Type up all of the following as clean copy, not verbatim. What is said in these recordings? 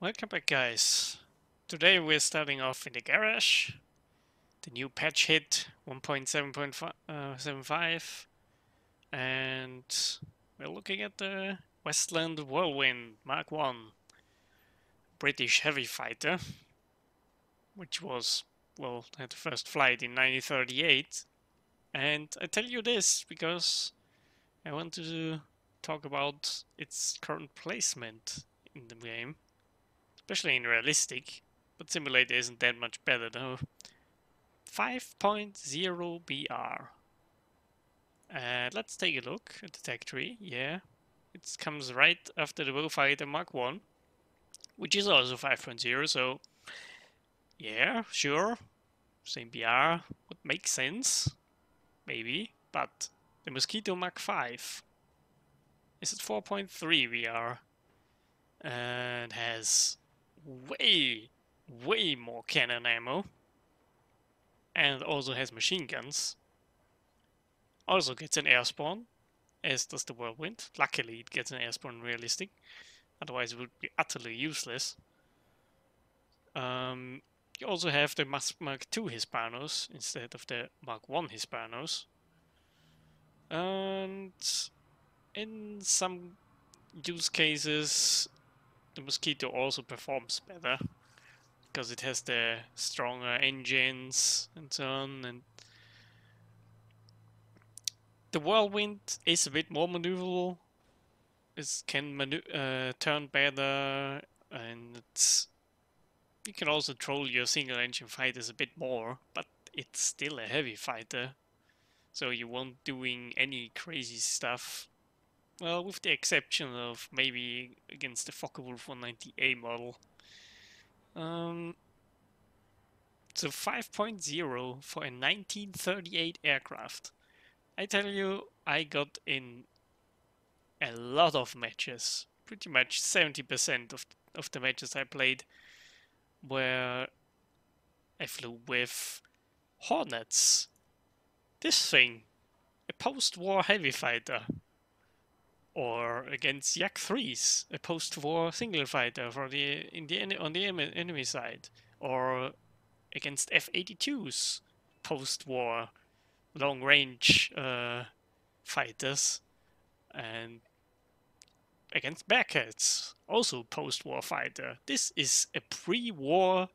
Welcome back, guys. Today we're starting off in the garage. The new patch hit 1.7.75 and we're looking at the Westland Whirlwind Mk.1 British heavy fighter, which was, well, had the first flight in 1938. And I tell you this because I want to talk about its current placement in the game, especially in realistic, but simulator isn't that much better though. 5.0 BR. Let's take a look at the tech tree. Yeah, it comes right after the Bullfighter Mark 1, which is also 5.0, so yeah, sure, same BR would make sense, maybe, but the Mosquito Mark 5 is at 4.3 BR and has way more cannon ammo and also has machine guns. Also gets an air spawn, as does the Whirlwind. Luckily it gets an air spawn realistic, otherwise it would be utterly useless. You also have the Mark II Hispanos instead of the Mark I Hispanos. And in some use cases the Mosquito also performs better, because it has the stronger engines and so on, and the Whirlwind is a bit more maneuverable. It can turn better, and you can also troll your single engine fighters a bit more, but it's still a heavy fighter, so you won't doing any crazy stuff. Well, with the exception of maybe against the Focke-Wulf 190A model. So 5.0 for a 1938 aircraft. I tell you, I got in a lot of matches, pretty much 70% of the matches I played, where I flew with Hornets. This thing, a post-war heavy fighter, or against Yak 3s, a post-war single fighter for on the enemy side, or against F-82s, post-war long-range fighters, and against Bearcats, also post-war fighter. This is a pre-war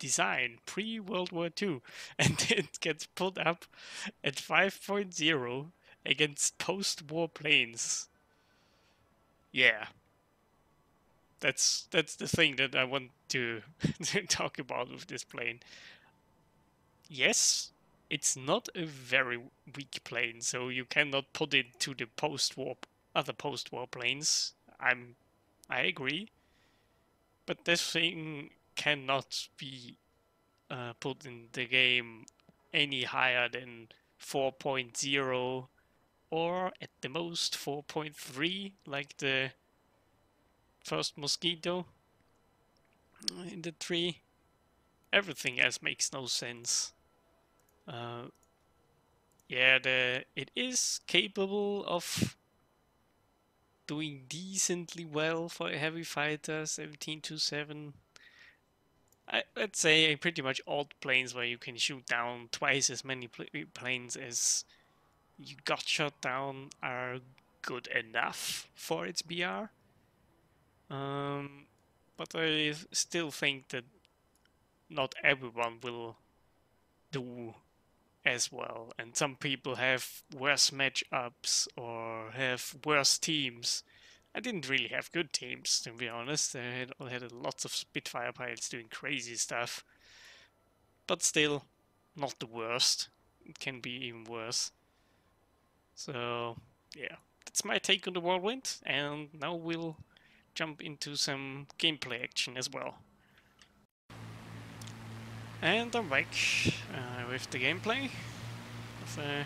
design, pre-World War II, and it gets put up at 5.0 against post-war planes. Yeah, that's the thing that I want to talk about with this plane. Yes, it's not a very weak plane, so you cannot put it to the other post-war planes. I agree, but this thing cannot be put in the game any higher than 4.0 or at the most 4.3, like the first Mosquito in the tree. Everything else makes no sense. Yeah, it is capable of doing decently well for a heavy fighter, 1727. Let's say pretty much all planes where you can shoot down twice as many planes as you got shot down are good enough for its BR. But I still think that not everyone will do as well, and some people have worse matchups or have worse teams. I didn't really have good teams, to be honest. I had lots of Spitfire pilots doing crazy stuff, but still not the worst. It can be even worse. So yeah, that's my take on the Whirlwind, and now we'll jump into some gameplay action as well. And I'm back with the gameplay of a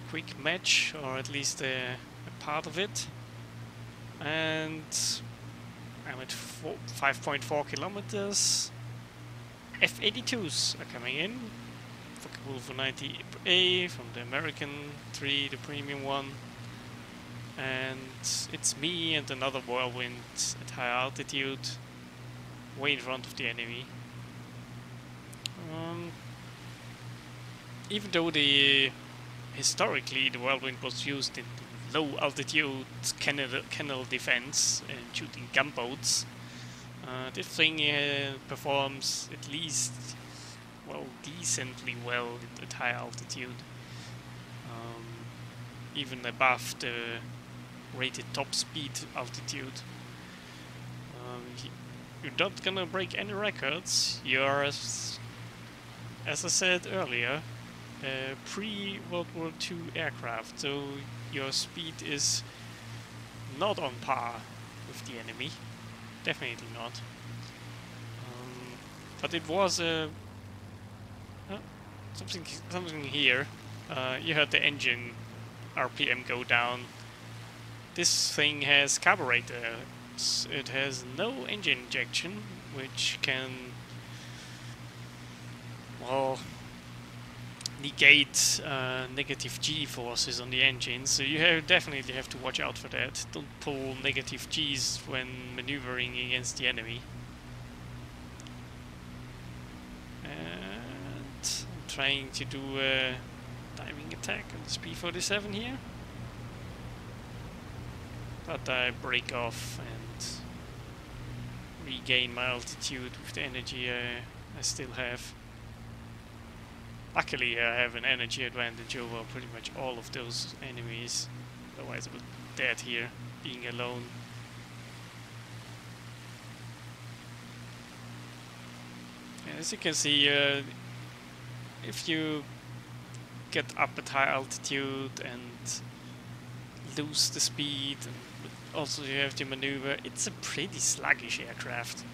quick match, or at least a part of it. And I'm at 5.4 kilometers. F-82s are coming in. Focke-Wulf 190A from the American 3, the premium one. and it's me and another Whirlwind at high altitude, way in front of the enemy. Even though historically the Whirlwind was used in low altitude canal defense and shooting gunboats, this thing performs at least, well, decently well at high altitude, even above the rated top speed altitude. You're not gonna break any records. You're, as I said earlier, pre-World War II aircraft, so your speed is not on par with the enemy. Definitely not. But it was something here. You heard the engine RPM go down. This thing has carburetor. It has no engine injection, which can, well, negate negative G forces on the engine, so you definitely have to watch out for that. Don't pull negative Gs when maneuvering against the enemy. And I'm trying to do a diving attack on this P-47 here, but I break off and regain my altitude with the energy I still have. Luckily, I have an energy advantage over pretty much all of those enemies. Otherwise, I would be dead here, being alone. And as you can see, if you get up at high altitude and lose the speed, and also you have to maneuver, it's a pretty sluggish aircraft.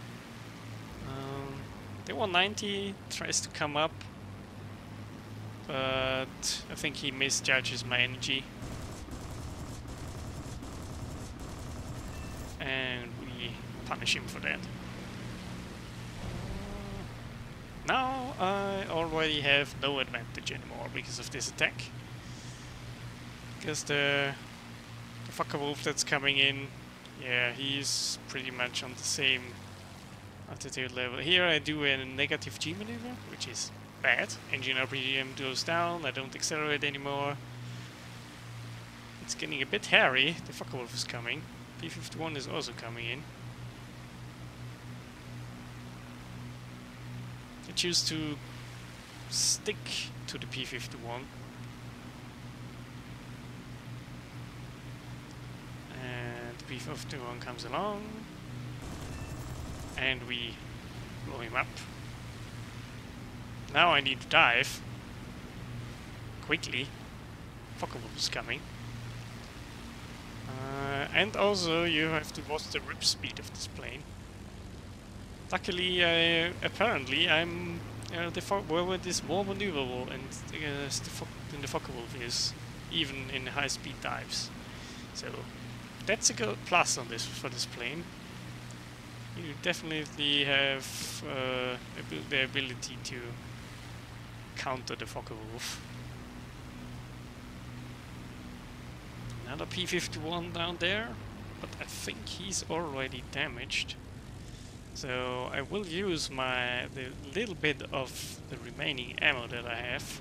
The 190 tries to come up, but I think he misjudges my energy. And we punish him for that. Now I already have no advantage anymore because of this attack. Because the Focke-Wulf that's coming in, yeah, he's pretty much on the same altitude level. Here I do a negative G maneuver, which is bad. Engine RPM goes down, I don't accelerate anymore. It's getting a bit hairy. The Focke-Wulf is coming. P-51 is also coming in. I choose to stick to the P-51. And the P-51 comes along. And we blow him up. Now I need to dive quickly. Focke-Wulf is coming. And also you have to watch the rip speed of this plane. Luckily, apparently the Whirlwind is more maneuverable and than the Focke-Wulf is, even in high speed dives. So that's a good plus on for this plane. You definitely have the ability to counter the Focke-Wulf. Another P-51 down there, but I think he's already damaged. So I will use the little bit of the remaining ammo that I have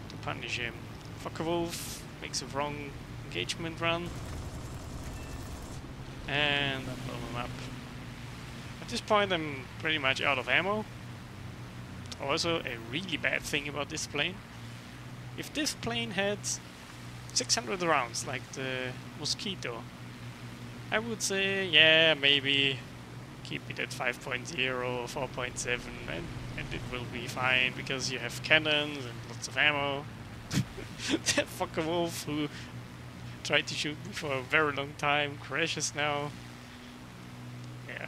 to punish him. Focke-Wulf makes a wrong engagement run, and I blow him up. At this point I'm pretty much out of ammo. Also, a really bad thing about this plane, if this plane had 600 rounds like the Mosquito, I would say, yeah, maybe keep it at 5.0 or 4.7 and it will be fine, because you have cannons and lots of ammo. That Focke-Wulf who tried to shoot me for a very long time crashes now. Yeah.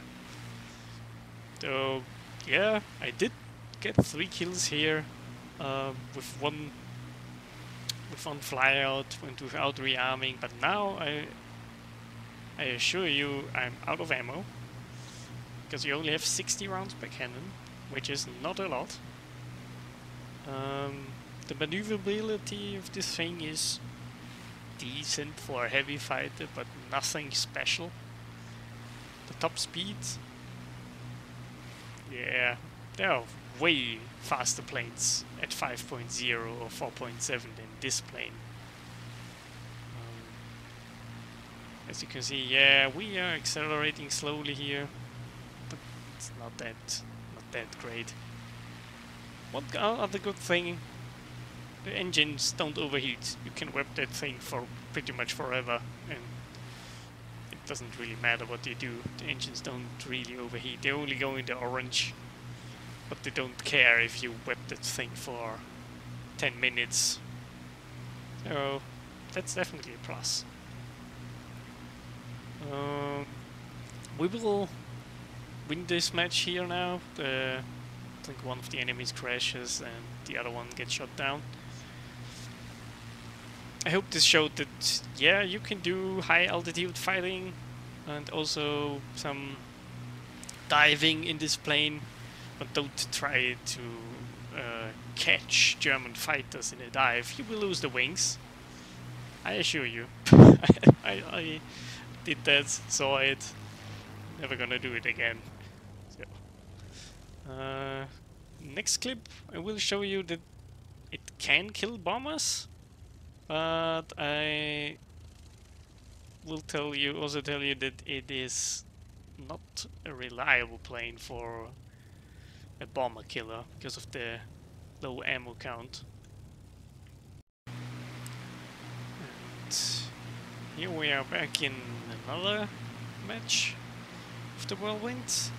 So, yeah, I did get 3 kills here with one flyout and without rearming, but now I assure you I'm out of ammo, because you only have 60 rounds per cannon, which is not a lot. The maneuverability of this thing is decent for a heavy fighter, but nothing special. The top speed, yeah, there are way faster planes at 5.0 or 4.7 than this plane. As you can see, yeah, we are accelerating slowly here, but it's not that great. One other good thing, the engines don't overheat. You can whip that thing for pretty much forever, and it doesn't really matter what you do. The engines don't really overheat. They only go into orange, but they don't care if you whip that thing for 10 minutes. So that's definitely a plus. We will win this match here now. I think one of the enemies crashes and the other one gets shot down. I hope this showed that, yeah, you can do high altitude fighting and also some diving in this plane, but don't try to catch German fighters in a dive. You will lose the wings, I assure you. I did that, saw it, never gonna do it again. So, next clip I will show you that it can kill bombers, but I will also tell you that it is not a reliable plane for a bomber killer because of the low ammo count. And here we are back in another match of the Whirlwind,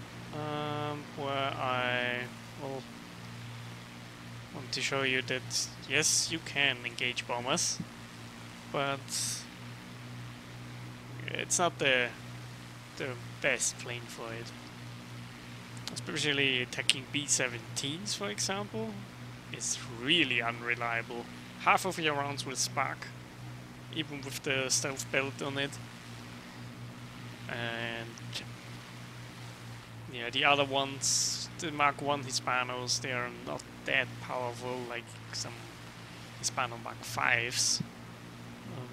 where I will want to show you that yes, you can engage bombers, but it's not the best plane for it. Especially attacking B-17s, for example, is really unreliable. Half of your rounds will spark, even with the stealth belt on it. And yeah, the other ones, the Mk.1 Hispanos, they are not that powerful like some Hispano Mk.5s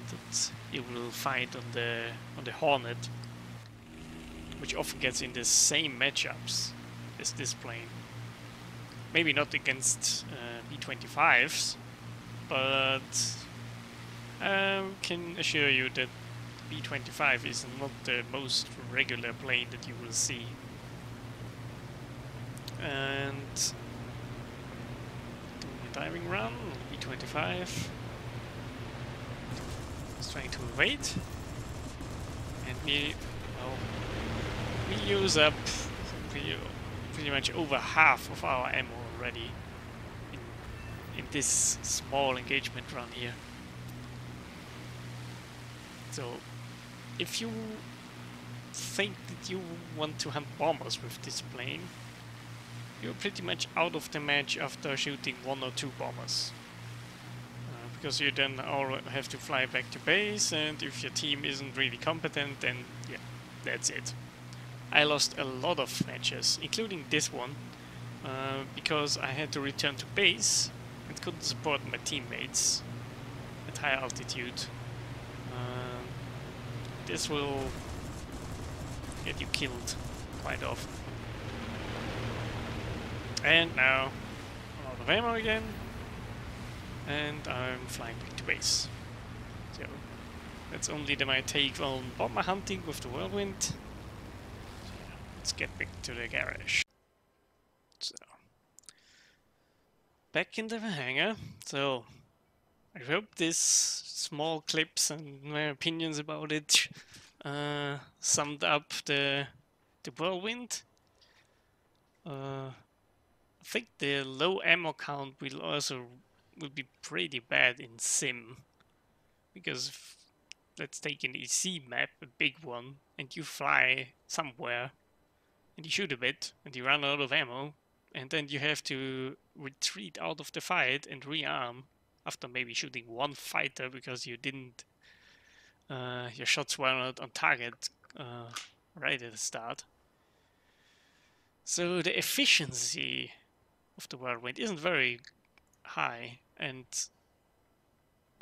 that you will find on the Hornet, which often gets in the same matchups as this plane. Maybe not against B-25s, but I can assure you that B-25 is not the most regular plane that you will see. And doing a diving run, B-25 is trying to evade, and we use up pretty much over half of our ammo already in this small engagement run here. So if you think that you want to hunt bombers with this plane, you're pretty much out of the match after shooting 1 or 2 bombers. Because you then all have to fly back to base, and if your team isn't really competent, then yeah, that's it. I lost a lot of matches, including this one, because I had to return to base and couldn't support my teammates at high altitude. This will get you killed quite often. And now, a lot of ammo again, and I'm flying back to base. So, that's only my take on bomber hunting with the Whirlwind. So, yeah, let's get back to the garage. So, back in the hangar. So, I hope this small clips and my opinions about it summed up the Whirlwind. I think the low ammo count will be pretty bad in sim, because let's take an EC map, a big one, and you fly somewhere and you shoot a bit and you run out of ammo, and then you have to retreat out of the fight and rearm after maybe shooting 1 fighter because you didn't your shots were not on target right at the start. So the efficiency of the Whirlwind isn't very high, and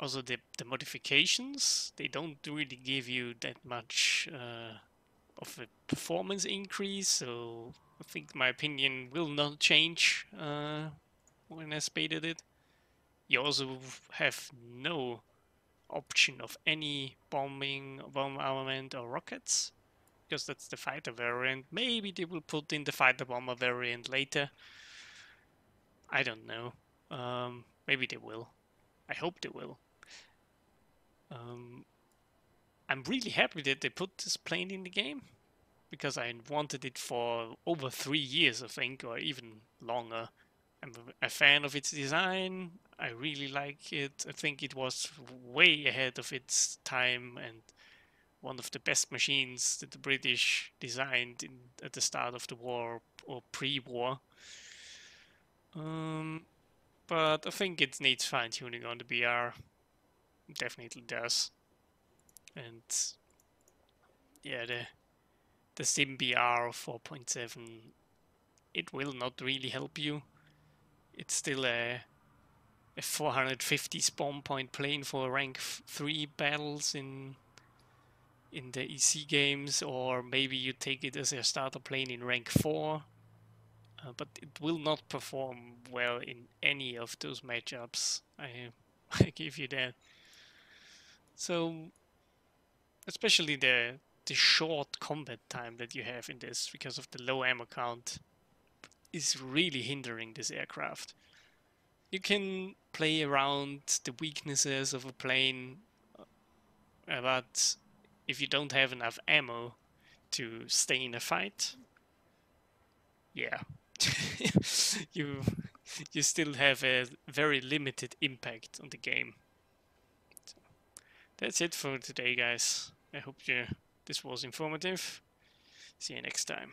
Also, the modifications, they don't really give you that much of a performance increase, so I think my opinion will not change when I spaded it. You also have no option of any bomb armament or rockets, because that's the fighter variant. Maybe they will put in the fighter bomber variant later. I don't know. Maybe they will. I hope they will. I'm really happy that they put this plane in the game, because I wanted it for over 3 years, I think, or even longer. I'm a fan of its design. I really like it. I think it was way ahead of its time and one of the best machines that the British designed at the start of the war or pre-war. But I think it needs fine-tuning on the BR. It definitely does. And yeah, the Sim BR 4.7, it will not really help you. It's still a 450 spawn point plane for rank 3 battles in the EC games, or maybe you take it as a starter plane in rank 4. But it will not perform well in any of those matchups. I give you that. So especially the short combat time that you have in this because of the low ammo count is really hindering this aircraft. You can play around the weaknesses of a plane, but if you don't have enough ammo to stay in a fight, yeah, you you still have a very limited impact on the game. So that's it for today, guys. I hope this was informative. See you next time.